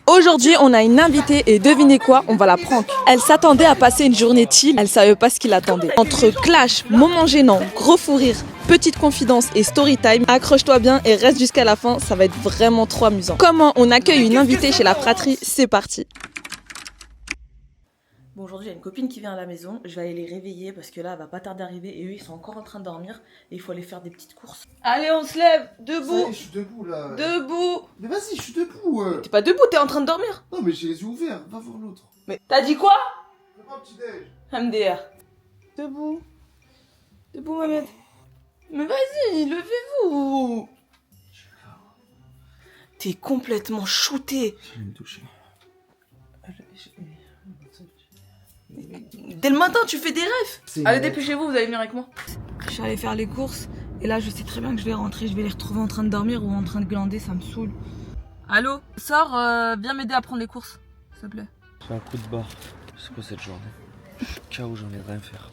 Aujourd'hui, on a une invitée et devinez quoi, on va la prank. Elle s'attendait à passer une journée chill, elle savait pas ce qui l'attendait. Entre clash, moments gênants, gros fou rire, petite confidence et story time, accroche-toi bien et reste jusqu'à la fin, ça va être vraiment trop amusant. Comment on accueille une invitée chez la fratrie, c'est parti. Bon, aujourd'hui, il y a une copine qui vient à la maison. Je vais aller les réveiller parce que là, elle va pas tarder d'arriver. Et eux, ils sont encore en train de dormir. Et il faut aller faire des petites courses. Allez, on se lève. Debout. Je suis debout là. Debout. Mais vas-y, je suis debout. T'es pas debout, t'es en train de dormir. Non, mais j'ai les yeux ouverts. Va voir l'autre. Mais t'as dit quoi? Fais pas un petit déj. MDR. Debout. Debout, Mohamed. Mais vas-y, levez-vous. T'es complètement shooté. Je vais me toucher. Dès le matin, tu fais des rêves. Allez, dépêchez-vous, vous allez venir avec moi. Je suis allée faire les courses. Et là, je sais très bien que je vais rentrer. Je vais les retrouver en train de dormir ou en train de glander. Ça me saoule. Allô? Sors, viens m'aider à prendre les courses, s'il te plaît. J'ai un coup de barre. C'est quoi cette journée? Je suis KO, j'en ai rien à faire.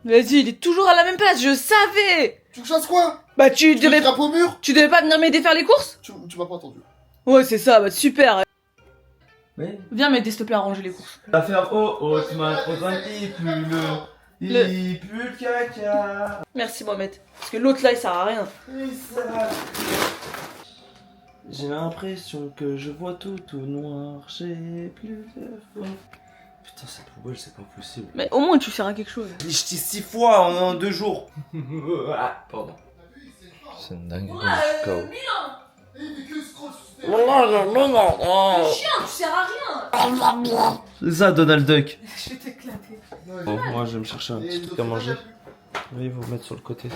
Vas-y, il est toujours à la même place, je savais. Tu me chasses quoi? Bah tu devais au mur? pas venir m'aider faire les courses? Tu m'as pas entendu. Ouais, c'est ça, bah super. Oui. Viens m'aider s'il te plaît à ranger les courses. L'affaire tu m'as trop tranquille, il pue le caca. Merci Mohamed. Parce que l'autre là, il sert à rien. J'ai l'impression que je vois tout noir, j'ai plus de foi. Putain, cette poubelle, c'est pas possible. Mais au moins tu sers à quelque chose. Je dis 6 fois en 2 jours. Ah, pardon. C'est une dinguerie, je suis KO. Chien, tu sers à rien. C'est ça, Donald Duck. Je vais t'éclater. Bon, moi, je vais me chercher un petit truc à manger. Oui, vous mettre sur le côté.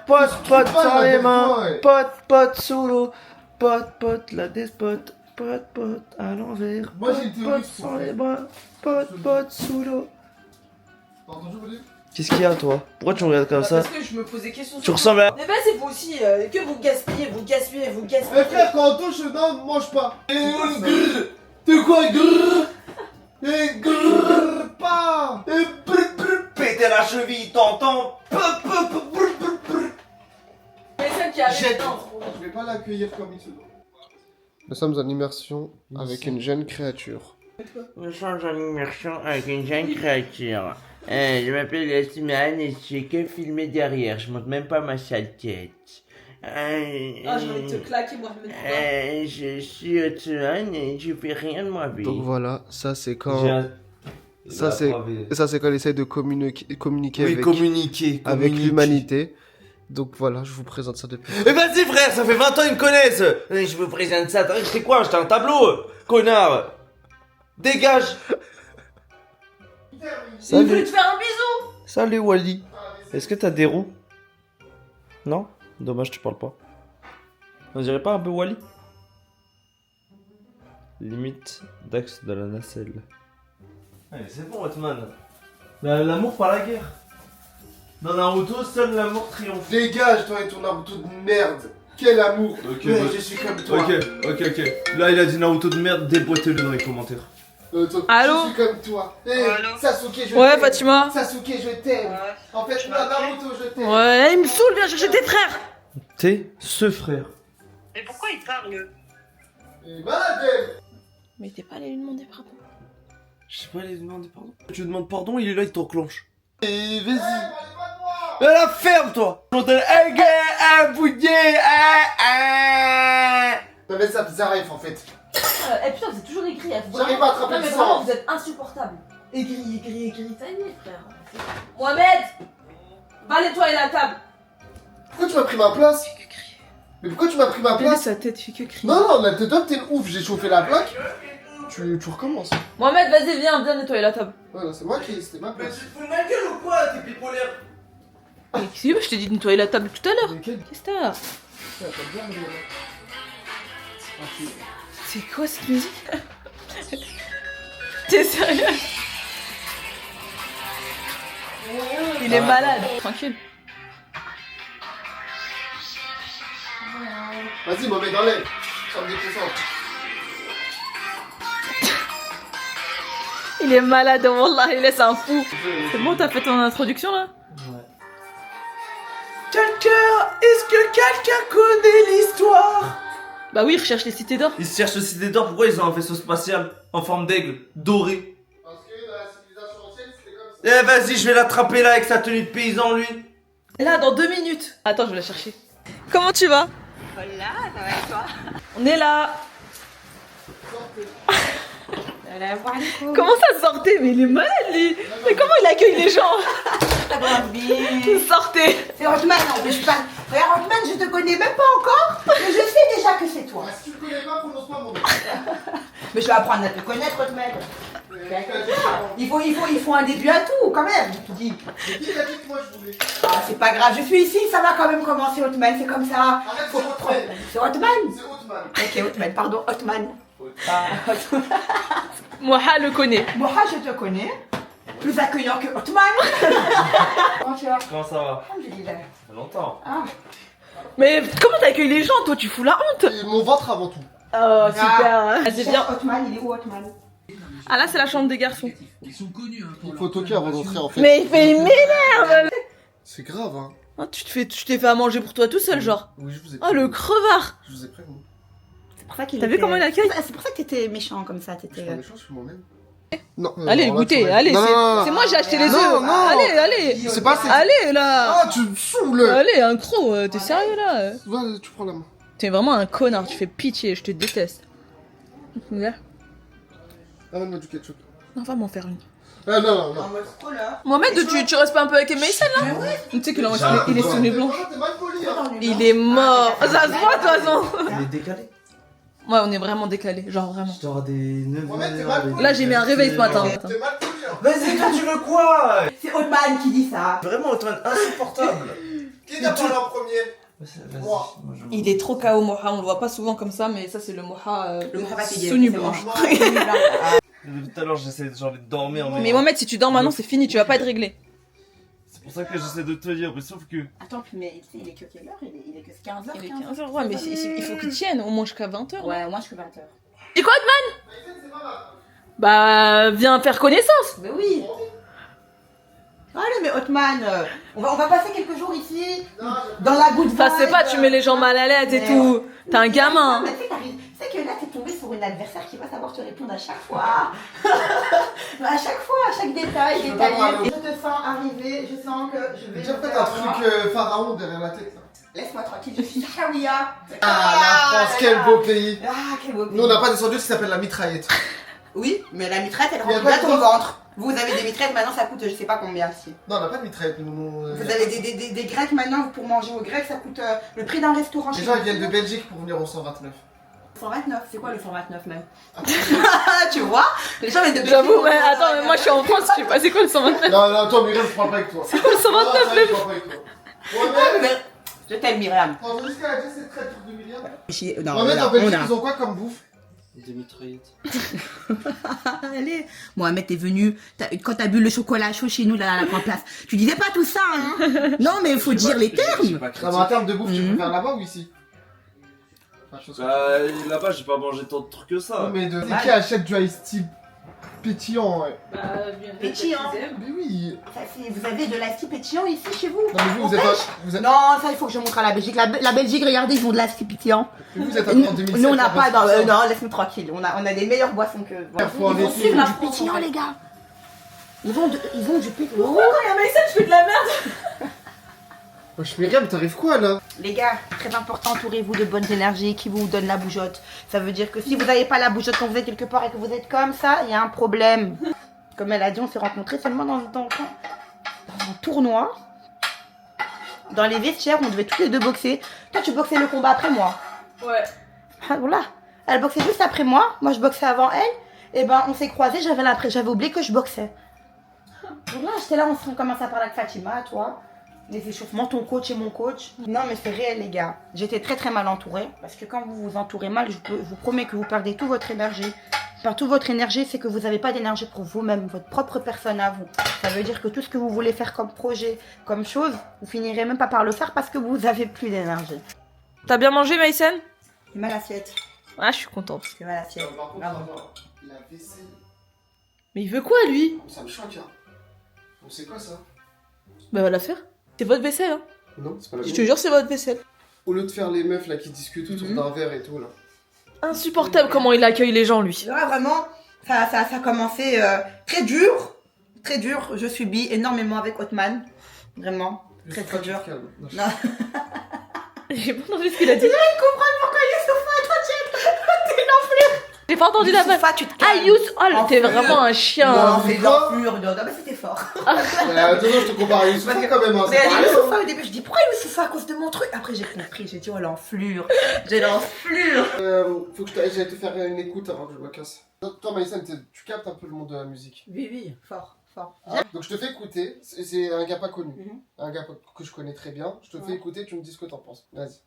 Pote sans les mains, Pote sous l'eau, pote la despote, pote à l'envers. Moi, j'ai une théorie Pote sur sans ça. les bras, pote sous l'eau. T'as entendu, Olivier? Qu'est-ce qu'il y a, toi? Pourquoi tu me regardes comme ça? Parce que je me pose des questions. Tu ressembles à... Mais bah c'est vous aussi, que vous gaspillez. Eh frère, quand on touche, non, mange pas. De quoi grrr? Et grrr pas. Et Péter la cheville, t'entends? Mais celle qui a Jette. Je vais pas l'accueillir comme il se doit. Nous sommes en immersion avec une jeune créature. Nous sommes en immersion avec une jeune créature. Je m'appelle Yasmine et je fais que filmer derrière. Je montre même pas ma sale tête. j'ai envie de te claquer moi. Je suis Otsuan et je fais rien de ma vie. Donc voilà, ça c'est quand... Ça c'est quand il essaie de communiquer avec l'humanité. Donc voilà, je vous présente ça depuis. Eh vas-y frère, ça fait 20 ans ils me connaissent. Je vous présente ça. Je fais quoi? J'étais un tableau, connard. Dégage. Il voulait te faire un bisou. Salut Wally. Est-ce que t'as des roues? Non? Dommage, tu parles pas. On dirait pas un peu Wally? Limite d'axe de la nacelle. Allez, c'est bon, Otman. L'amour par la guerre. Dans Naruto, seul l'amour triomphe. Dégage toi et ton Naruto de merde. Quel amour. Ok, Mais bah- je suis comme toi. Ok. Là, il a dit Naruto de merde, déboîtez-le dans les commentaires. Allô? Je suis comme toi. Hey, Sasuke, je Ouais, t'aime. Fatima. Sasuke, je t'aime. En fait, moi, Naruto, je t'aime. Ouais, il me saoule, viens chercher tes frères. T'es ce frère. Mais pourquoi il parle? Et madame. Mais t'es pas allé lui demander pardon. Je sais pas, il demander pardon. Tu lui demandes pardon, il est là, il t'enclenche. Et vas-y. Mais la ferme, toi! J'entends un gars, un bouillet, Non mais ça, Zaref en fait. Putain, vous êtes toujours aigri. J'arrive pas à attraper Non, le mais sang. vraiment, vous êtes insupportable. Aigri. Ça y est, frère. Mohamed, va nettoyer la table. Pourquoi tu m'as pris ma place? Mais pourquoi tu m'as pris ma place? sa tête fait que crier. Non, la tête d'homme, t'es une ouf. J'ai chauffé la plaque. Tu recommences. Mohamed, vas-y, viens nettoyer la table. Voilà, c'est moi qui. C'était ma Mais place. tu te fous de ma gueule ou quoi? T'es bipolaire. Mais qu'est-ce que tu veux, je t'ai dit de nettoyer la table tout à l'heure. Mais quel. Qu'est-ce que t'as? T'as bien rigolé. C'est quoi cette musique? T'es sérieux? Il est malade. Tranquille. Vas-y, Mohamed, enlève. Ça me déconcentre. Il est malade, wallah, il laisse un fou. C'est bon, t'as fait ton introduction là? Ouais. Quelqu'un, est-ce que quelqu'un connaît l'histoire Bah oui, ils recherchent les cités d'or. Ils cherchent les cités d'or, pourquoi ils ont un vaisseau spatial en forme d'aigle, doré? Parce que dans la civilisation ancienne, c'était comme ça. Eh vas-y, je vais l'attraper là avec sa tenue de paysan lui. Là, dans 2 minutes. Attends, je vais la chercher. Comment tu vas? Voilà, ça va et toi? On est là. Comment ça sortez? Mais il est malade lui. Mais comment il accueille les gens? Sortez. C'est Hotman, non, mais je parle. Regarde, Hotman, je te connais même pas encore, mais je sais déjà que c'est toi. Si tu le connais pas, prononce pas mon nom. Mais je vais apprendre à te connaître, Hotman. Il faut un début à tout, quand même. Tu dis. Qui a dit que moi je voulais? Ah, c'est pas grave, je suis ici, ça va quand même commencer, Hotman, c'est comme ça. Arrête, c'est Hotman. C'est Hotman. C'est Hotman. Ok, Hotman, pardon, Hotman. Moha le connaît. Moi, je te connais. Plus accueillant que Hotman. Comment tu vas? Comment ça va? Alhamdulillah. Ça fait longtemps. Ah. Mais comment t'accueilles les gens? Toi, tu fous la honte. Et mon ventre avant tout. Oh, super. C'est bien. Hotman, il est où, Hotman? Ah là, c'est la chambre des garçons. Ils sont connus hein, pour Il faut toquer avant d'entrer en fait. Mais il m'énerve. C'est grave, hein. Oh, tu t'es fait à manger pour toi tout seul, genre. Oui, je vous ai Oh, le crevard. Je vous ai prévenu. C'est pour ça qu'il T'as vu comment il accueille? C'est pour ça que t'étais méchant comme ça, Je t'étais. suis pas méchant, je suis moi-même. Non. Allez, alors là, goûtez, tu vas- allez. Non, non, non, C'est moi, j'ai acheté les Non, œufs. non. Allez. C'est pas. Allez, là. Ah, tu me saoules. Allez, un croc. T'es sérieux, là? Ouais, tu prends la main. T'es vraiment un connard. Tu fais pitié. Je te déteste. Là. Amène-moi du ketchup. Non, va m'en faire une. Ah, non. En mode trop là. Mohamed, tu restes pas un peu avec Maïsen, là? Tu sais qu'il il est sous les blanches. T'es mal poli, hein. Il est mort. Ça se voit, de toute façon. Il est décalé. Ouais, on est vraiment décalé. Genre, vraiment. T'auras des neveux. Mohamed, t'es mal poli. Là, j'ai mis un réveil ce matin. T'es mal poli, hein. Vas-y, toi tu veux quoi? C'est Hotman qui dit ça. Vraiment, Otman, insupportable. Qui t'a parlé en premier? Vas-y, Moi. moi, je- Il est trop KO, Moha. On le voit pas souvent comme ça, mais ça, c'est le Moha. Le Moha fatigué, sous nu c'est blanche. bon. Depuis tout à l'heure, j'ai envie de dormir. Mais Mohamed, si tu dors maintenant, c'est fini. Tu vas pas être réglé. C'est pour ça que j'essaie de te dire, mais sauf que. Attends, mais il est que quelle heure? Il est que 15h. Il est 15h. Ouais, mais il faut qu'il tienne au moins jusqu'à 20h. Ouais, moi je suis 20h. Et quoi, Hotman? Bah, viens faire connaissance. Mais oui. Allez, mais Hotman, on va passer quelques jours ici, dans la goutte Ça, c'est pas, tu mets les gens mal à l'aise et tout. T'es un gamin. Mais tu sais que là, t'es tombé sur une adversaire qui va savoir te répondre à chaque fois. À chaque détail, Je peux pas parler. Je te sens arriver, je sens que je vais. J'ai déjà fait un truc pharaon derrière la tête. Là. Laisse-moi tranquille, je suis Shawiya. Ah, la France, quel beau pays. Ah, quel beau pays. Nous, on n'a pas descendu ce qui s'appelle la mitraillette. Oui, mais la mitraillette, elle Il y a rentre bien pas ton de- ventre. Vous avez des mitraillettes, maintenant ça coûte je sais pas combien ici. Non, on n'a pas de mitraillette. Nous, Vous avez des grecs maintenant, pour manger aux grecs, ça coûte le prix d'un restaurant Les chez gens vous. ils viennent de Belgique pour venir au 129. 129, c'est quoi le 129 même? Tu vois? Les gens viennent de Belgique. J'avoue, mais attends, mais moi, je suis en France. Je sais pas, c'est quoi le 129? Non, toi, Myriam, je parle pas avec toi. C'est quoi le 129, Non, ça, je parle pas avec toi. Ouais, Je t'aime, Myriam. mais jusqu'à la 17 traite de milliards. Non, Mohamed, en Belgique, ils ont quoi comme bouffe? Des mitraillettes. Allez, Mohamed, t'es venu, quand t'as bu le chocolat chaud chez nous, là, à la grande place, tu disais pas tout ça, hein? Non, mais il faut dire les termes. Non, mais en termes de bouffe, tu préfères là-bas ou ici? Enfin, chose Bah, là-bas, j'ai pas mangé tant de trucs que ça. mais c'est qui achète du ice tea pétillant? Ouais. Pétillant. Mais oui. Ça, vous avez de l'asti pétillant ici chez vous? Non, mais vous êtes vous êtes, Non, ça, il faut que je montre à la Belgique. La Belgique, regardez, ils ont de l'asti pétillant. vous êtes encore en 2007. Nous, on n'a pas, là-bas, c'est ça. non, laisse-nous tranquille. On a des meilleures boissons que. Voilà. Faut Ils vont arrêter. suivre la Du France, pétillant, les gars. Ils vont du pétillant. Pourquoi quand il y a Maïsen, je fais de la merde? Wesh, Myriam, t'arrives quoi là? Les gars, très important, entourez-vous de bonnes énergies qui vous donnent la bougeotte. Ça veut dire que si vous n'avez pas la bougeotte quand vous êtes quelque part et que vous êtes comme ça, il y a un problème. Comme elle a dit, on s'est rencontrés seulement dans un tournoi. Dans les vestiaires, on devait tous les deux boxer. Toi, tu boxais le combat après moi. Ouais. Ah, voilà. Elle boxait juste après moi. Moi, je boxais avant elle. Et ben, on s'est croisés. J'avais oublié que je boxais. Donc là, j'étais là, on commençait à parler avec Fatima, toi. Les échauffements, ton coach et mon coach. Non, mais c'est réel, les gars. J'étais très très mal entourée. Parce que quand vous vous entourez mal, je vous promets que vous perdez toute votre énergie. Par toute votre énergie, c'est que vous n'avez pas d'énergie pour vous-même, votre propre personne à vous. Ça veut dire que tout ce que vous voulez faire comme projet, comme chose, vous finirez même pas par le faire parce que vous avez plus d'énergie. T'as bien mangé, Maïsen? C'est mal l'assiette. Ah, je suis contente. C'est mal l'assiette. Par contre, Bravo. la vaisselle, Mais il veut quoi, lui? ça me choque, hein. Donc c'est quoi ça? Bah, va la faire. C'est votre vaisselle, hein. Non, c'est pas la Je mienne. te jure, c'est votre vaisselle. Au lieu de faire les meufs là qui discutent autour d'un verre et tout là. Insupportable comment il accueille les gens, lui. Là, vraiment, ça a commencé très dur. Très dur. Je subis énormément avec Othman. Vraiment. Très très dur. Non. J'ai pas entendu ce qu'il a dit. Ils comprennent pourquoi Youssoupha, toi, t'es l'enflure. J'ai pas entendu la Youssoupha, balle. tu te calmes. Ah, Youss, oh, t'es vraiment un chien. Non, c'est l'enflure. Non, mais c'était fort. Attends, je te compare à Youssoupha quand même. Hein, Mais elle dit Youssoupha au début, je dis pourquoi Youssoupha à cause de mon truc. Après j'ai compris, j'ai dit oh l'enflure. J'ai l'enflure. Faut que j'aille te faire une écoute avant que je me casse. Toi, Maïssa, tu captes un peu le monde de la musique. Oui, fort, fort. Donc je te fais écouter, c'est un gars pas connu, un gars que je connais très bien. Je te fais écouter, tu me dis ce que t'en penses. Vas-y.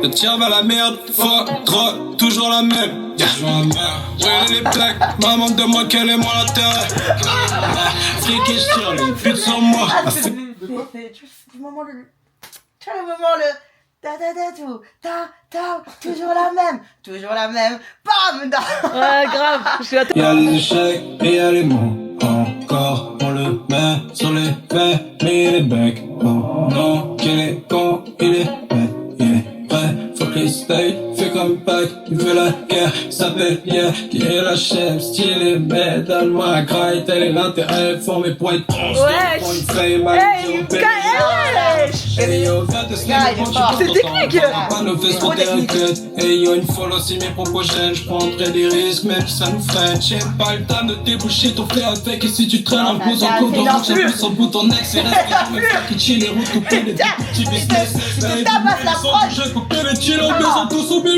Le tir vers la merde, fuck, drogue, toujours la même. Ouais, les plaques, maman demande quel est mon intérêt. Friqué, je tire les putes sur moi. Du moment le. Tu vois le moment le. Toujours la même. Toujours la même. Bam! Ouais, grave. Je suis là. Y'a les échecs et y'a les mots. Encore, on le met sur les faits, mais il est bec. Oh non, qu'il est con, il est bête. Il est prêt, faut qu'il se paye. Fait comme Pac, il veut la guerre. Il s'appelle Pierre, qui est la chef. Stylé, mais donne-moi la graille. Tel est l'intérêt, formé pour être trans. Wesh. Pour une feuille, mal. Et yo, C'est technique. pas nos fesses pour des raquettes. Et yo, une follow si mes propos gênent. J'prendrai des risques, même si ça nous freine. J'ai pas le temps de déboucher ton frère avec. Et si tu traînes en pause en cours d'orange, j'ai plus son bout ton ex. Et reste les mecs qui chill les routes, couper les petits business. Je coupe les chill en baisant tous au milieu.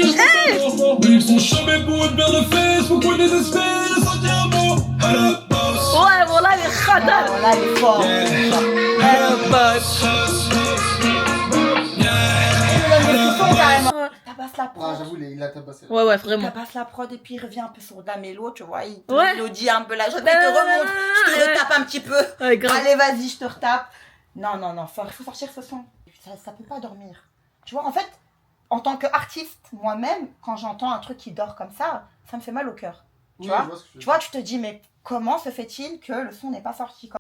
Ils sont chômés pour une paire de fesses. Beaucoup désespérés, sentir un mot. À la boss. Ouais, voilà les radars. Voilà, il est fort. Tabasse la Ah, prod. j'avoue, il a tabassé. Ouais, vraiment. Tabasse la prod et puis il revient un peu sur de la mélo, tu vois. Il te Ouais. mélodie un peu là. Je te remonte. Je te retape un petit peu. Ouais, grave. Allez, vas-y, je te retape. Non, il faut sortir ce son. Ça peut pas dormir. Tu vois, en fait, en tant qu'artiste, moi-même, quand j'entends un truc qui dort comme ça me fait mal au cœur. Tu vois, tu te dis, mais comment se fait-il que le son n'est pas sorti comme...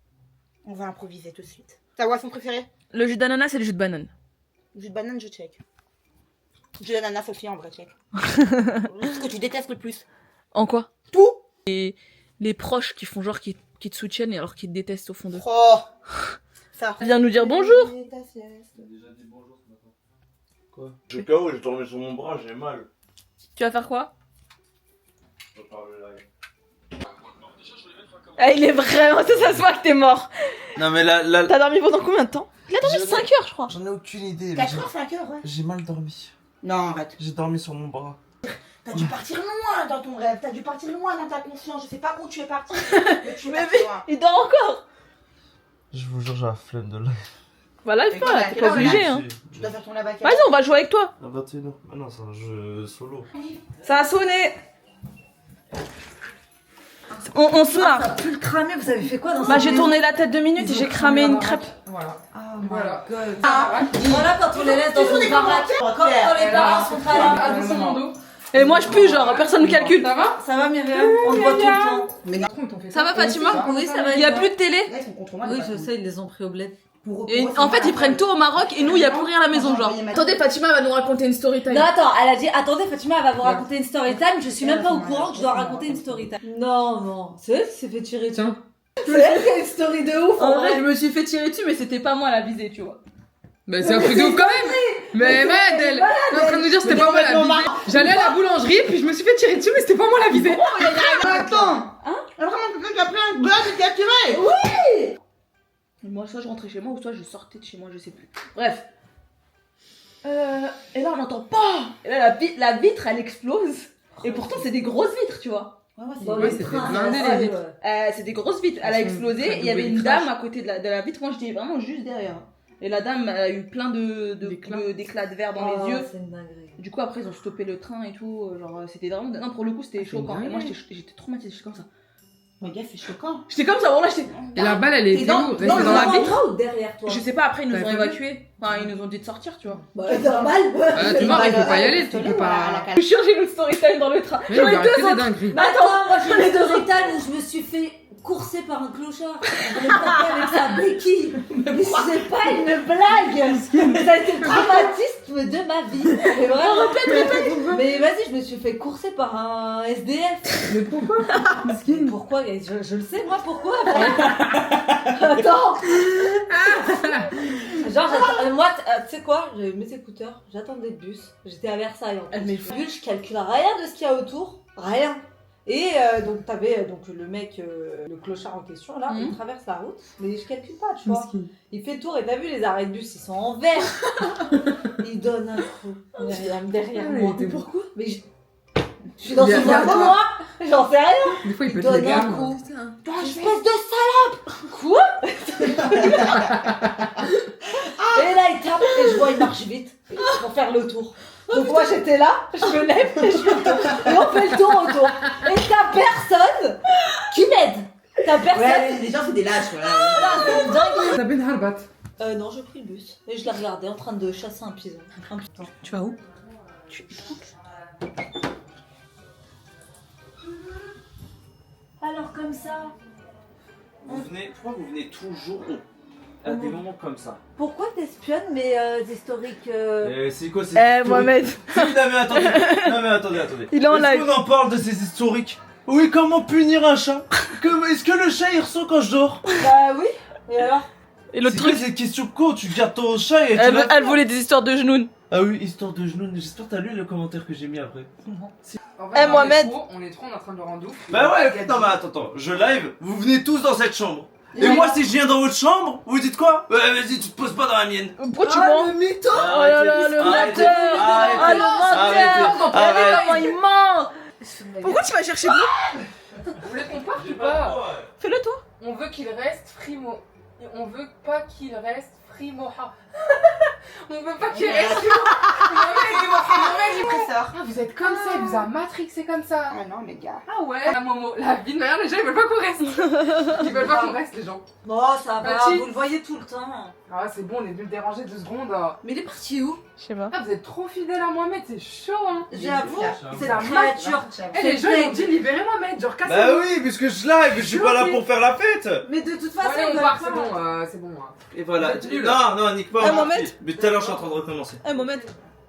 On va improviser tout de suite. Ta boisson préférée? Le jus d'ananas, c'est le jus de banane. Jus de banane, je check. Jus d'ananas aussi, en vrai, check. Ce que tu détestes le plus. En quoi? Tout. Les proches qui font genre qui te soutiennent et alors qu'ils te détestent au fond d'eux. Oh. Ça. Viens nous dire bonjour. Quoi? J'ai KO, j'ai tombé sur mon bras, j'ai mal. Tu vas faire quoi? Je parle live. Ah, il est vraiment... Ça se voit que t'es mort. Non mais là... T'as dormi pendant combien de temps? Il a dormi 5 heures, je crois. J'en ai aucune idée. 4 heures, 5 heures, ouais. J'ai mal dormi. Non, arrête. J'ai dormi sur mon bras. T'as dû partir loin dans ton rêve. T'as dû partir loin dans ta conscience. Je sais pas où tu es parti. Mais tu es parti loin. Il dort encore. Je vous jure, j'ai la flemme de live. Bah live Mais pas, voilà, t'es quelle pas heure, obligé, là hein. Tu dois faire ton live à quelle Vas-y, on va jouer avec toi. À 21h. Ah non, c'est un jeu solo. Ça a sonné. On se marre. Ça a pu le cramer, vous avez fait quoi dans Bah j'ai tourné la tête 2 minutes et j'ai cramé une crêpe. Voilà. Oh Voilà. my god. Voilà quand on les laisse dans une baraque. Quand les parents sont pas là. Attention, mon dos. Et moi je pue genre, personne me calcule. Ça va? Ça va, Myriam? On te voit tout le temps. Mais non, Ça va Fatima? Oui, ça va. Il y a plus de télé. là, ils sont contre moi. Oui, les je patrons. sais, ils les ont pris au bled. Et en fait ils prennent tout au Maroc et nous il y a plus rien à la maison genre. Attendez, Fatima va nous raconter une story time. Non, attends, elle a dit attendez, Fatima, elle va vous raconter une story time. Je suis même pas au courant que je dois raconter une story time. Non, c'est elle qui s'est fait tirer dessus. C'est elle qui a une story de ouf. En vrai je me suis fait tirer dessus mais c'était pas moi la visée tu vois. Mais c'est un truc de ouf quand même. Mais merde, elle est en train de nous dire c'était pas moi la visée. J'allais à la boulangerie puis je me suis fait tirer dessus mais c'était pas moi la visée. Attends. Hein? Il y a vraiment quelqu'un qui a pris un buzz et qui a tiré. Et moi soit je rentrais chez moi ou soit je sortais de chez moi, je sais plus. Bref. Et là on entend pas. Et là la vitre elle explose. Et pourtant c'est des grosses vitres tu vois. Ouais, c'était blindé les vitres. C'est des grosses vitres. Elle a explosé. Il y avait une dame à côté de la vitre. Moi, j'étais vraiment juste derrière. Et la dame a eu plein d'éclats de verre dans les yeux. C'est une dinguerie. Du coup, après, ils ont stoppé le train et tout. Genre, c'était vraiment. Non, pour le coup, c'était choquant. Et moi, j'étais traumatisée. J'étais comme ça. Regarde, c'est choquant. J'étais comme ça, voilà, j'étais. Et la balle, elle était dans- où? dans Restée le dans la Devant vitre? toi ou derrière toi? Je sais pas, après ils nous T'avais ont pas vu évacués. Enfin, ils nous ont dit de sortir, tu vois. Bah, normal. Tu vois, il faut pas y aller, tu peux pas. Je suis j'ai notre story time dans le train. Mais J'en il ai va arrêter deux les autres. dingueries. Mais attends, moi j'ai une story time où je me suis fait courser par un clochard. On voulait me taper avec sa béquille. Mais c'est pas une blague. Ça a été le traumatisme de ma vie. Mais vraiment. Répète. Mais vas-y, je me suis fait courser par un SDF. Mais pourquoi? Pourquoi? Je le sais moi pourquoi. Attends. Genre moi tu sais quoi, j'avais mes écouteurs, j'attendais le bus, j'étais à Versailles en plus. Je calcule rien de ce qu'il y a autour, rien. Et donc t'avais donc le mec, le clochard en question là, il traverse la route, mais je calcule pas, tu vois. Il fait tour et t'as vu les arrêts de bus, ils sont en vert. Il donne un coup derrière moi. Mais pourquoi? Mais je suis dans ce monde de moi, j'en sais rien. Des fois, il peut Il te donne les un gammes. coup. Espèce de salope. Quoi? Et là il tape et je vois il marche vite pour faire le tour. Donc moi j'étais là, je me lève et je fais le tour. Et on fait le tour autour. Et t'as personne qui m'aide. T'as personne. Ouais, les gens, c'est des lâches, voilà. C'est dingue. T'as Ben Harbat. Non, j'ai pris le bus et je l'ai regardé en train de chasser un pigeon. Tu vas où? Alors comme ça. Pourquoi vous venez toujours à des moments comme ça? Pourquoi t'espionnes mes historiques C'est quoi ces Mohamed. Non mais attendez. Il est en Est-ce live. qu'on en parle de ces historiques? Oui, comment punir un chat? Est-ce que le chat il ressent quand je dors? Bah oui. Et alors? Et l'autre C'est quoi truc, cette question con? Tu gardes ton chat et tu elle voulait des histoires de genoux. Ah oui, histoire de genoux. J'espère que t'as lu le commentaire que j'ai mis après. En Eh, Mohamed. On est trop en train de le rendre ouf. Bah ouais, non mais attends, je live, vous venez tous dans cette chambre. Et moi si je viens dans votre chambre, vous dites quoi? Vas-y, tu te poses pas dans la mienne. Pourquoi tu mens? le mytho. Oh là là, le Arrêtez, menteur! arrêtez, Oh le menteur! arrêtez. Comment il ment! Pourquoi tu vas chercher Blue? Vous voulez qu'on parte ou pas? Fais-le toi! On veut qu'il reste frimo. Et on veut pas qu'il reste frimoha. On veut pas qu'il reste Professeur. Ah, vous êtes comme ça, il vous a matrixé comme ça. Ah non, les gars. Ah ouais. La Momo, la vie de mère, les gens ils veulent pas qu'on reste. Ils veulent pas qu'on reste, les gens. Bon, ça va, Mathilde. vous le voyez tout le temps. Ah, c'est bon, on est venu le déranger 2 secondes. Mais il est parti où? Je sais pas. Ah, vous êtes trop fidèle à Mohamed, c'est chaud, hein. J'avoue, cette Ça créature. Eh, les gens ils ont dit libérez Mohamed, genre cassez-vous. Bah oui, puisque je live, je suis pas là pour faire la fête. Mais de toute Bon, façon, allez, on veulent part, pas. c'est bon, c'est bon. Et voilà. Vous êtes nuls. Non, nique pas. Mohamed. Mais tout à l'heure je suis en train de recommencer. Mohamed.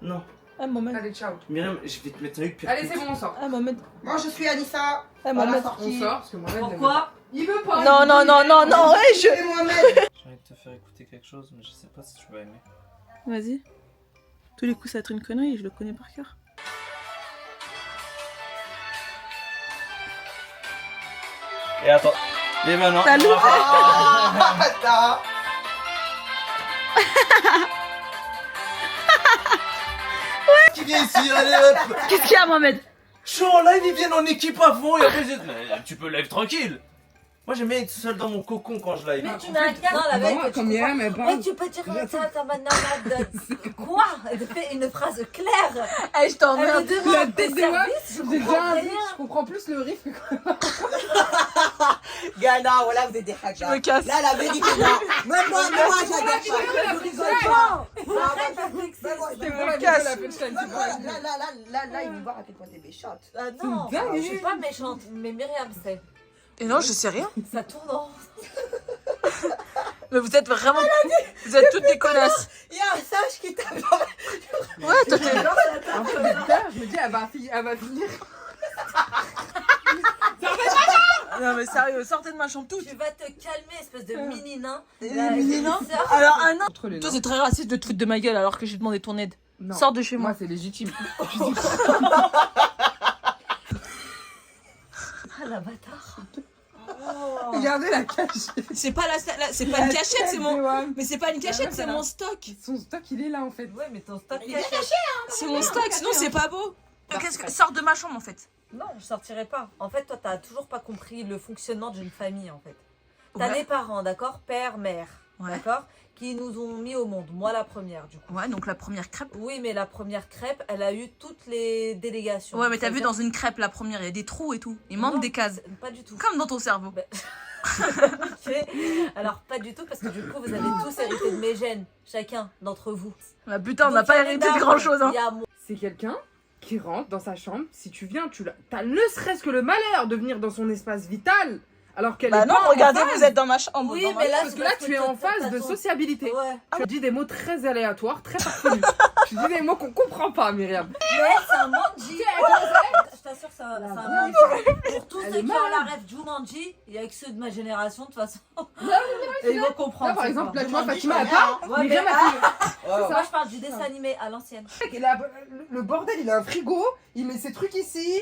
Non. Mohamed. Allez, ciao. Myriam, je vais te mettre un pire. Allez, c'est bon, on sort. Mohamed. Moi, je suis Anissa. Mohamed. À la sortie. On sort, parce que Mohamed. Pourquoi? Il veut pas. Non, non, non, non, non, ouais, je. Et Mohamed. J'ai envie de te faire écouter quelque chose, mais je sais pas si tu vas aimer. Vas-y. Tous les coups, ça va être une connerie, je le connais par cœur. Et attends. Et maintenant. Salut. Attends. Qui vient ici, allez hop. Qu'est-ce qu'il y a, Mohamed? Je suis en live, ils viennent en équipe à fond et après tu peux live tranquille. Moi j'aime bien être seul dans mon cocon quand je live. Mais tu mets un casque dans la veille. Comme hier, mais pas. Mais tu peux dire ça, ta manade. Quoi? Elle fait une phrase claire. Eh, je Elle t'emmerde. me demande tête des de moi, services. Je J'ai déjà comprends un rien. je comprends plus le riff que quoi. Ghana, voilà, vous êtes des hackers. Je me casse. Là, la vérité, non. Même moi, j'adore pas. Je rigole pas. C'est me bon, casse. la punchline, c'est bon. Là, il veut voir à quel point t'es méchante. Ah non, dingue. je suis pas méchante, mais Myriam sait. Et non, je sais rien. Ça tourne en rond. Mais vous êtes vraiment. Vous êtes toutes des connasses. Il y a un sage qui t'a. Ouais, toi, t'es. Un peu de peur, je me dis, elle va finir. Non, mais sérieux, sortez de ma chambre toutes. Tu vas te calmer, espèce de mini nain. Mini nain. Sœur. Alors, un nain. Entre les Toi, c'est très raciste de te foutre de ma gueule alors que j'ai demandé ton aide. Non. Sors de chez moi. Moi, c'est légitime. Ah la bâtard. Regardez la cachette. C'est pas c'est pas une cachette, c'est mon. Mais c'est pas une cachette, c'est mon stock. Son stock, il est là en fait. Ouais, mais ton stock Il est caché. C'est mon stock, sinon c'est pas beau. Qu'est-ce que sors de ma chambre en fait. Non, je sortirai pas. En fait, toi, t'as toujours pas compris le fonctionnement d'une famille, en fait. T'as Ouais. des parents, d'accord? Père, mère. d'accord, qui nous ont mis au monde. Moi, la première, du coup. Ouais, donc la première crêpe. Oui, mais la première crêpe, elle a eu toutes les délégations. Ouais, mais t'as vu dans une crêpe, la première, il y a des trous et tout. Il manque des cases. Pas du tout. Comme dans ton cerveau. Alors, pas du tout, parce que du coup, vous avez tous hérité de mes gènes, chacun d'entre vous. Bah putain, on n'a pas hérité de grand chose. Hein. C'est quelqu'un qui rentre dans sa chambre. Si tu viens, t'as ne serait-ce que le malheur de venir dans son espace vital. Alors qu'elle est non, pas regardez, en phase. vous êtes dans ma chambre. Oui, mais là, Parce que là, tu es en phase de sociabilité. Ouais. Tu dis des mots très aléatoires, très farfelus. Tu dis des mots qu'on comprend pas, Myriam. Mais c'est un manji. Je t'assure, c'est un manji. Pour tous ceux qui ont la rêve Jumanji, il y a que ceux de ma génération, de toute façon. Et ils vont comprendre. Là, par exemple, là, tu vois, Jumanji, Fatima, je elle parle. Ouais, Myriam, mais elle fait- moi, je parle du dessin animé à l'ancienne. Le bordel, il a un frigo, il met ses trucs ici.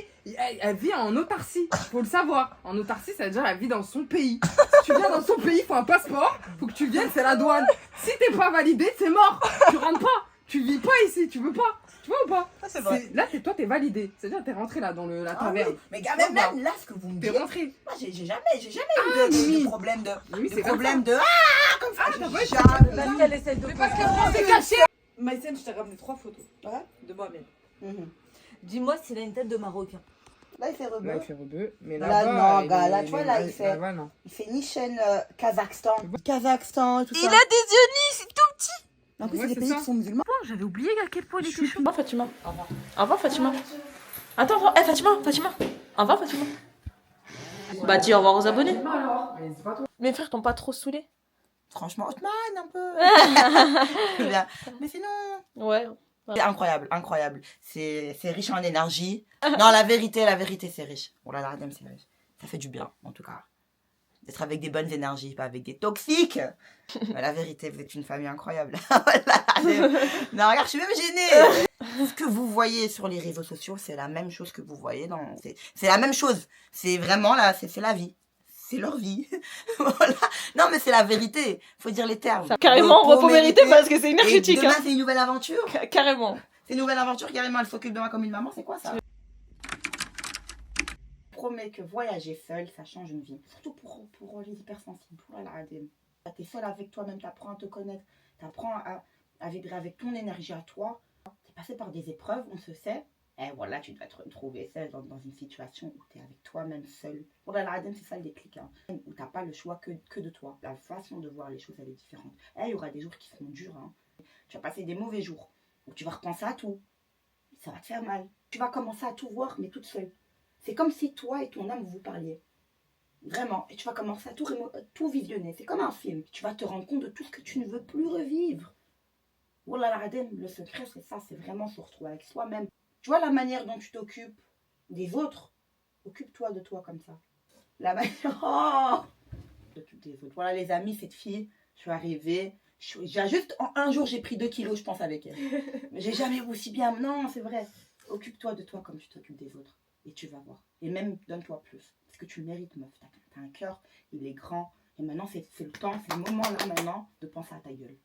Elle vit en autarcie, faut le savoir. En autarcie, ça veut dire qu'elle vit dans son pays. Si tu viens dans son pays, il faut un passeport, faut que tu viennes, c'est la douane. Si t'es pas validé, c'est mort. Tu rentres pas, tu vis pas ici, tu veux pas. Tu vois ou pas? C'est vrai. Là, toi, t'es validé. C'est-à-dire, t'es rentré là dans la taverne. Oui. Mais quand même, là, ce que vous me T'es dites, rentré. moi, j'ai jamais eu de problème de. Oui, de c'est problème de. Comme ça, t'as pas jamais. Parce qu'elle essaie de Parce que c'est caché. Maïsen, je t'ai ramené 3 photos. Ouais. De moi-même. Mhm. Dis-moi s'il a une tête de Marocain. Là, il fait Là, rebeu. il fait rebeu. Mais Là, là-bas, non, gars, là, tu vois, là, il fait. Là-bas, non. Il fait ni chaîne Kazakhstan. Kazakhstan, tout ça. Il a des yeux nids, c'est tout petit. En plus, Ouais, c'est des c'est pays ça. qui sont musulmans. J'avais oublié à quel point il était chaud. Au revoir Fatima. Au revoir Fatima. Attends, Fatima. Au revoir Fatima. Bah dis au revoir aux abonnés. Allez, c'est pas toi. Mes frères t'ont pas trop saoulé? Franchement, Othman, un peu. Bien. Mais sinon. Ouais. C'est incroyable. C'est riche en énergie. Non, la vérité, c'est riche. Oh là là, Adam, c'est riche. Ça fait du bien, en tout cas. D'être avec des bonnes énergies, pas avec des toxiques. Mais la vérité, vous êtes une famille incroyable. Non, regarde, je suis même gênée. Ce que vous voyez sur les réseaux sociaux, c'est la même chose que vous voyez dans... C'est la même chose. C'est vraiment là, c'est la vie. C'est leur vie. Voilà. Non, mais c'est la vérité. Faut dire les termes. Carrément, repos mérité parce que c'est énergétique. Et demain, c'est une nouvelle aventure. Carrément. C'est une nouvelle aventure, carrément. Elle s'occupe de moi comme une maman. C'est quoi ça? Je promets que voyager seul, ça change une vie. Surtout pour les hypersensibles. Pour la ADM. T'es seul avec toi-même, t'apprends à te connaître. T'apprends à vibrer avec ton énergie à toi. T'es passé par des épreuves, on se sait. Et voilà, tu dois te retrouver seul dans une situation où tu es avec toi-même seul. Pour la ADM, c'est ça le déclic. Hein, où tu n'as pas le choix que de toi. La façon de voir les choses, elle est différente. Et il y aura des jours qui seront durs. Hein. Tu vas passer des mauvais jours où tu vas repenser à tout. Ça va te faire mal. Tu vas commencer à tout voir, mais toute seule. C'est comme si toi et ton âme vous parliez. Vraiment. Et tu vas commencer à tout visionner. C'est comme un film. Tu vas te rendre compte de tout ce que tu ne veux plus revivre. Voilà, la ADM, le secret, c'est ça. C'est vraiment se retrouver avec soi-même. Tu vois la manière dont tu t'occupes des autres, occupe-toi de toi comme ça. La manière... Oh, t'occupes des autres. Voilà les amis, cette fille, je suis arrivée, en un jour j'ai pris 2 kilos, je pense, avec elle. Mais j'ai jamais aussi bien... Non, c'est vrai. Occupe-toi de toi comme tu t'occupes des autres. Et tu vas voir. Et même, donne-toi plus. Parce que tu le mérites, meuf. T'as un cœur, il est grand. Et maintenant, c'est le temps, c'est le moment là maintenant de penser à ta gueule.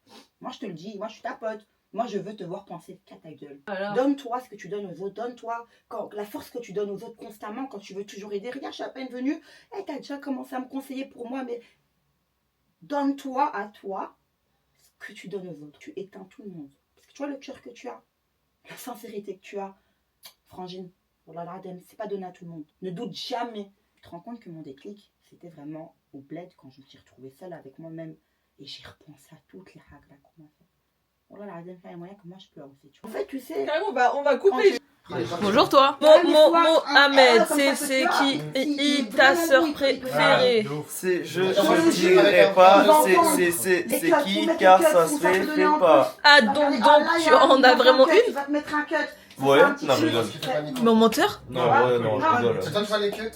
Moi, je te le dis, moi, je suis ta pote. Moi, je veux te voir penser qu'à ta gueule. Alors... Donne-toi ce que tu donnes aux autres. Donne-toi la force que tu donnes aux autres constamment quand tu veux toujours aider. Regarde, je suis à peine venue. Hey, t'as déjà commencé à me conseiller pour moi, mais donne-toi à toi ce que tu donnes aux autres. Tu éteins tout le monde. Parce que tu vois le cœur que tu as, la sincérité que tu as. Frangine, pour la l'ADEME, c'est pas donné à tout le monde. Ne doute jamais. Tu te rends compte que mon déclic, c'était vraiment au bled quand je me suis retrouvée seule avec moi-même. Et j'ai repensé à toutes les règles qu'on m'a fait. Oh là là, il y a moyen que moi je pleure aussi. En fait, tu sais. On va couper. Bonjour toi. Mohamed, c'est qui ta sœur préférée? Je dirais pas, c'est qui car ça se fait pas. Ah donc tu en as vraiment une? Tu vas te mettre un cut. Ouais, non, je rigole. Mais en menteur? Non, ouais, non, je rigole. C'est toi qui fais les cuts?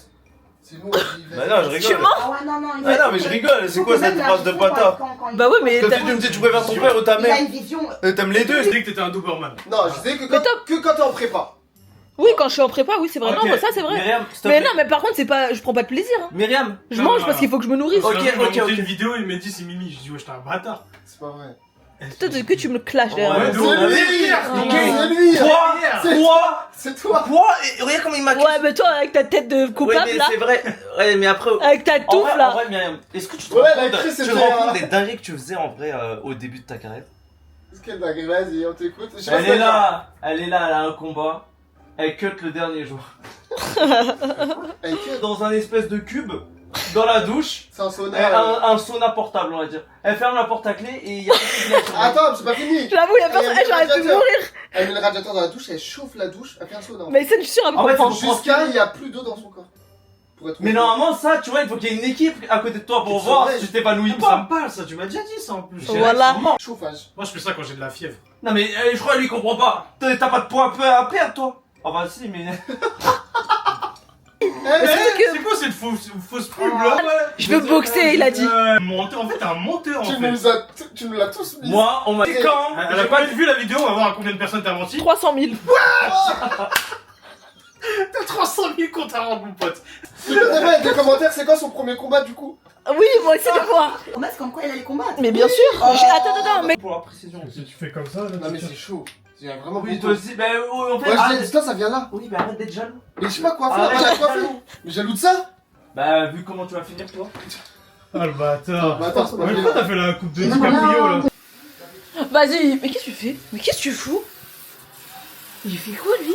C'est nous Bah non, je rigole. Tu mens? Ah ouais, non, non, Ah non, mais je rigole, c'est quoi cette phrase de pata? Bah ouais, mais Quand tu me dis tu préfères ton père ou ta Il a mère? une vision. T'aimes les deux? Je dis que t'étais un Doberman. Non, je disais que quand t'es en prépa. oui, quand je suis en prépa, oui, c'est vrai. Ok. Non, ça c'est vrai. Myriam, s'il te Mais plaît. non, mais par contre, c'est pas, je prends pas de plaisir. Hein. Myriam, Je mange parce qu'il faut que je me nourrisse. Ok, Il m'a montré ok. une vidéo, il m'a dit c'est Mimi. Je dis ouais, j'étais un bâtard. C'est pas vrai. Peut-être que tu me clashes Ouais, derrière. c'est lui. Quoi? C'est toi. Quoi? Et regarde comment il m'a. Ouais, mais toi, avec ta tête de coupable, ouais, mais là. c'est vrai. Ouais, mais après. Avec ta touffe, là. En vrai, Myriam, est-ce que tu te Ouais, rends la compte, crise, tu te c'était, rends compte des dingueries que tu faisais en vrai au début de ta carrière? Quelle dingue, vas-y, on t'écoute. Je sais pas Elle ce que est là, elle a un combat. Elle cut le dernier jour. Elle cut. Dans un espèce de cube, dans la douche. C'est un sauna. Un sauna portable, on va dire. Elle ferme la porte à clé et il y a Attends, c'est pas fini. J'avoue, y'a personne. J'aurais pu mourir. Elle met le radiateur dans la douche, elle chauffe la douche, elle fait un sauna. Mais c'est je suis sûre, elle me En fait, comprend. Jusqu'à il y a plus d'eau dans son corps. Mais normalement, ça, tu vois, il faut qu'il y ait une équipe à côté de toi pour C'est voir vrai. si tu t'épanouis Ça me pas. parle, ça, tu m'as déjà dit ça en plus. Voilà. Chauffage. Moi, je fais ça quand j'ai de la fièvre. Non, mais je crois lui, il comprend pas. T'as pas de poids à perdre, toi. Enfin, si, mais. C'est quoi cette fausse pub là? Je veux boxer, il a dit. Monteur, en fait, t'es un monteur en Tu fait. nous l'as tous mis. Moi, on m'a dit quand? Elle a pas vu la vidéo, on va voir à combien de personnes t'as menti. 300 000. T'as 300 000 comptes à rendre, mon pote. Tu peux mettre des commentaires, c'est quoi son premier combat du coup? Oui, moi aussi, de voir. Combat, c'est comme quoi elle allait combattre. Mais bien sûr. Attends, mais. Pour la précision. Si tu fais comme ça, là, Non mais c'est chaud. C'est vraiment Oui, beaucoup. toi aussi, bah, en fait. Ouais, arrête- dis-toi, ça vient là. Oui, bah, arrête d'être jaloux. Mais je sais pas quoi faire, Arrête moi j'ai d'être quoi faire. jaloux. Mais jaloux de ça? Bah, vu comment tu vas finir, toi. Ah le bâtard. Bah attends, c'est pas Mais vrai. pourquoi t'as fait la coupe de DiCaprio là? Vas-y, mais qu'est-ce que tu fais? Mais qu'est-ce que tu fous? Il fait quoi, lui?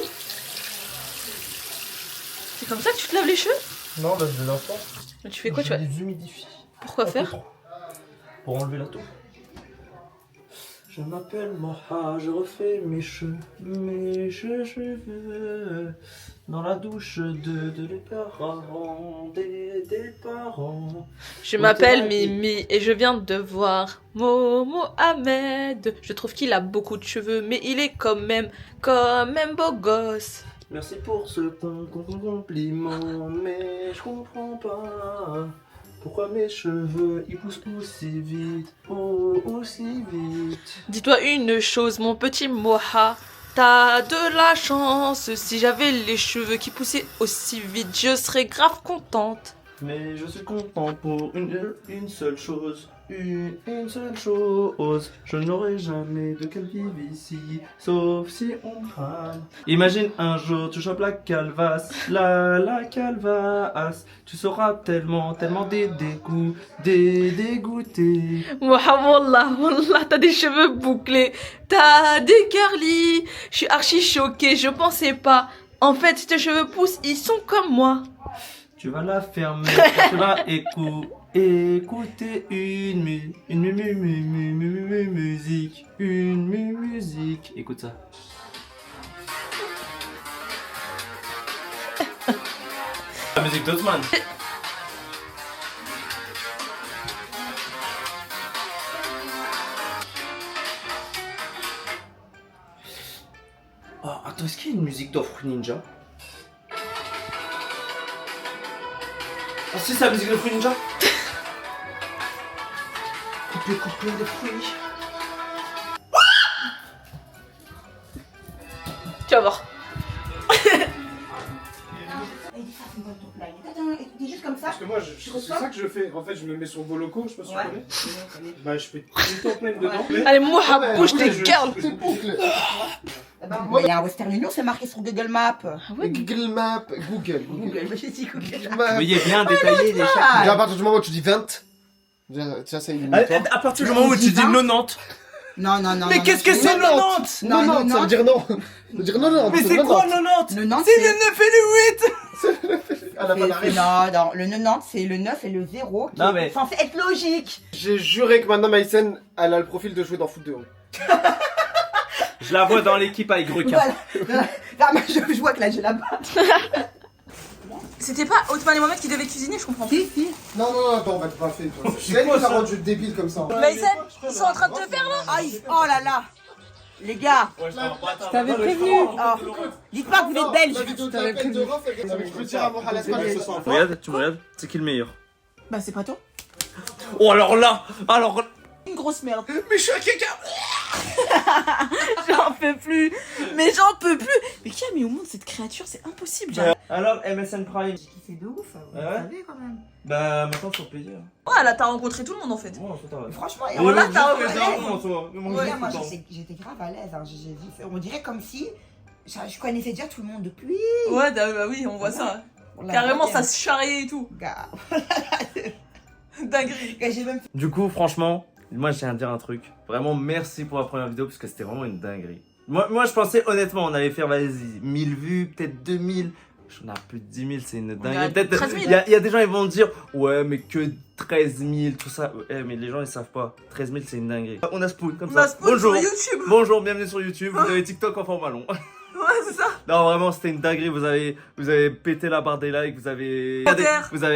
C'est comme ça que tu te laves les cheveux? Non, là, je vais l'entendre. Mais tu fais quoi, tu vas. les humidifie. Pourquoi faire? Pour enlever la toux. Je m'appelle Moha, je refais mes cheveux dans la douche de les parents, des parents. Je m'appelle Mimi et je viens de voir Mohamed. Je trouve qu'il a beaucoup de cheveux, mais il est quand même beau gosse. Merci pour ce compliment, mais je comprends pas pourquoi mes cheveux ils poussent aussi vite, aussi vite. Dis-toi une chose, mon petit Moha. T'as de la chance. Si j'avais les cheveux qui poussaient aussi vite, je serais grave contente. Mais je suis content pour une seule chose. Une seule chose, je n'aurai jamais de calvitie, sauf si on me crame. Imagine un jour tu chopes la calvasse, la calvasse, tu seras tellement dégoûté. Wallah, t'as des cheveux bouclés, t'as des curly. Je suis archi choquée, je pensais pas. En fait, si tes cheveux poussent, ils sont comme moi. Tu vas la fermer, tu vas écouter une musique. Écoute ça. La musique d'Osman. Oh, attends, est-ce qu'il y a une musique d'Offre Ninja? Ah si, c'est la musique de Fruit Ninja. Couper des fruits. Tu vas voir. T'es juste comme ça. Parce que moi, c'est ça que je fais. En fait, je me mets sur vos locaux, je sais pas si tu connais. Bah, je fais tout le temps plein dedans. Allez, Moha, bouge tes gardes. Il y a un Western Union, c'est marqué sur Google Maps. Google Maps, Google. J'ai dit Google. Maps. Voyez bien détaillé les chaque. À partir du moment où tu dis 20, déjà c'est éliminatoire. À partir du moment où tu dis 90. Non. Mais qu'est-ce que c'est 90? Non, ça veut dire non. Ça veut dire 90. Mais c'est quoi 90? 90, c'est le 9 et le 8. À la fin d'arrêt. Non, le 90 c'est le 9 et le 0 qui Non, mais- est censé être logique. J'ai juré que maintenant Maïsen, elle a le profil de jouer dans foot de haut. Je la vois dans l'équipe avec requin. Voilà. Ah, mais je vois que là j'ai la batte. C'était pas Othman et Mohamed qui devaient cuisiner, je comprends. Si. Non, attends, on va te pas faire. C'est quoi ça rendu débile comme ça? Mais ils sont en train de te faire là. Aïe, oh là là. Les gars, Je t'avais prévenu. dites pas que vous êtes belges. La vidéo de la peine de Rof, je peux dire à mon halas pas ce soir. Regarde, tu me regardes, c'est qui le meilleur? Bah c'est pas toi. Oh alors là. Une grosse merde. Mais je suis un caca. J'en peux plus. Mais j'en peux plus. Mais qui a mis au monde cette créature? C'est impossible. Alors, MSN Prime. J'ai kiffé de ouf, vous Ah ouais savez quand même. Bah, maintenant, faut payer. Ouais, là, t'as rencontré tout le monde en fait. Franchement, et on l'a, t'as moi, j'étais grave à l'aise. Hein. On dirait comme si je connaissais déjà tout le monde depuis. Ouais, bah oui, on voit ça. Carrément, ça se charriait et tout. Dinguerie. Du coup, franchement, moi, je tiens à dire un truc. Vraiment, merci pour la première vidéo parce que c'était vraiment une dinguerie. Moi, je pensais honnêtement, on allait faire, vas-y, 1000 vues, peut-être 2000. J'en ai plus de 10 000, c'est une dinguerie. Peut-être, il y a des gens, ils vont me dire, ouais, mais que 13 000, tout ça. Mais les gens, ils savent pas. 13 000, c'est une dinguerie. On a spoon comme ça. Bonjour. Sur YouTube. Bonjour, bienvenue sur YouTube. Vous avez TikTok en format long. Ouais, c'est ça. Non, vraiment, c'était une dinguerie. Vous avez pété la barre des likes. Vous avez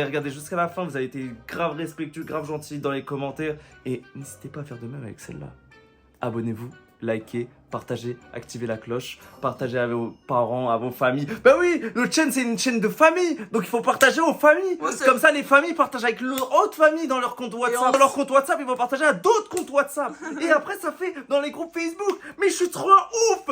regardé jusqu'à la fin. Vous avez été grave respectueux, grave gentil dans les commentaires. Et n'hésitez pas à faire de même avec celle-là. Abonnez-vous, likez, partagez, activez la cloche, partagez à vos parents, à vos familles. Bah oui, notre chaîne c'est une chaîne de famille, donc il faut partager aux familles. Ouais, comme ça les familles partagent avec leur autre famille dans leur compte WhatsApp. Dans leur compte WhatsApp, ils vont partager à d'autres comptes WhatsApp. Et après ça fait dans les groupes Facebook. Mais je suis trop un ouf.